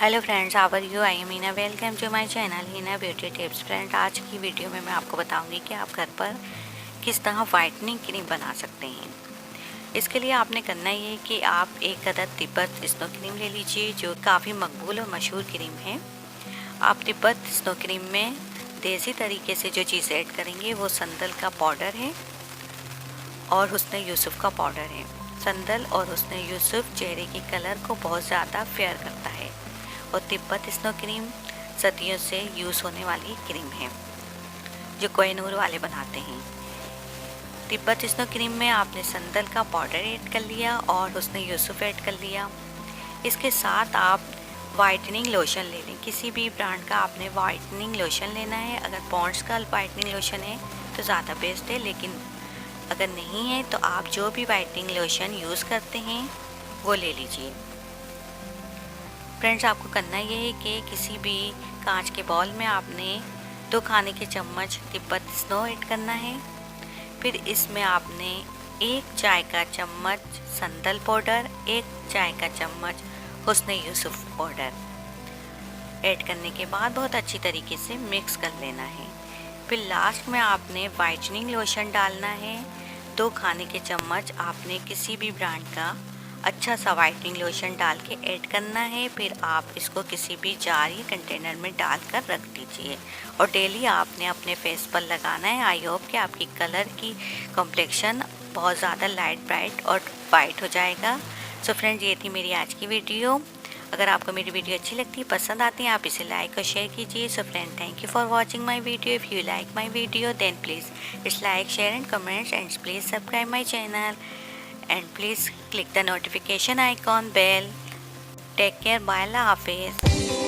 Hello friends, how are you? I am Heena. Welcome to my channel Heena beauty tips. Friend, आज की video में मैं आपको बताऊंगी कि आप घर पर किस तरह वाइटनिंग क्रीम बना सकते हैं। इसके लिए आपने करना ये है कि आप एक अदद तिब्बत स्नो क्रीम ले लीजिए, जो काफ़ी मकबूल और मशहूर क्रीम है। आप तिब्बत स्नो क्रीम में देसी तरीके से जो चीज़ ऐड करेंगे वो संदल का पाउडर है और हुस्न यूसुफ का पाउडर है। संदल और हुस्न यूसुफ चेहरे के कलर को बहुत ज़्यादा फेयर करता है और तिब्बत स्नो क्रीम सदियों से यूज़ होने वाली क्रीम है जो कोहिनूर वाले बनाते हैं। तिब्बत स्नो क्रीम में आपने संदल का पाउडर ऐड कर लिया और हुस्न यूसुफ ऐड कर लिया। इसके साथ आप वाइटनिंग लोशन ले लें। किसी भी ब्रांड का आपने वाइटनिंग लोशन लेना है। अगर पॉन्ड्स का वाइटनिंग लोशन है तो ज़्यादा बेस्ट है, लेकिन अगर नहीं है तो आप जो भी वाइटनिंग लोशन यूज़ करते हैं वो ले लीजिए। फ्रेंड्स, आपको करना ये है कि किसी भी कांच के बाउल में आपने 2 खाने के चम्मच तिब्बत स्नो ऐड करना है। फिर इसमें आपने 1 चाय का चम्मच संदल पाउडर, 1 चाय का चम्मच हुस्न यूसुफ पाउडर ऐड करने के बाद बहुत अच्छी तरीके से मिक्स कर लेना है। फिर लास्ट में आपने वाइटनिंग लोशन डालना है। 2 खाने के चम्मच आपने किसी भी ब्रांड का अच्छा सा वाइटनिंग लोशन डाल के ऐड करना है। फिर आप इसको किसी भी जार या कंटेनर में डालकर रख दीजिए और डेली आपने अपने फेस पर लगाना है। आई होप कि आपकी कलर की कॉम्प्लेक्शन बहुत ज़्यादा लाइट ब्राइट और वाइट हो जाएगा। सो फ्रेंड्स, ये थी मेरी आज की वीडियो। अगर आपको मेरी वीडियो अच्छी लगती है, पसंद आती है, आप इसे लाइक और शेयर कीजिए। So friend, thank you for watching my video. If you like my video then please it's like, share and comments and please subscribe my channel and please click the notification icon bell. Take care. Bye. Allah Hafiz.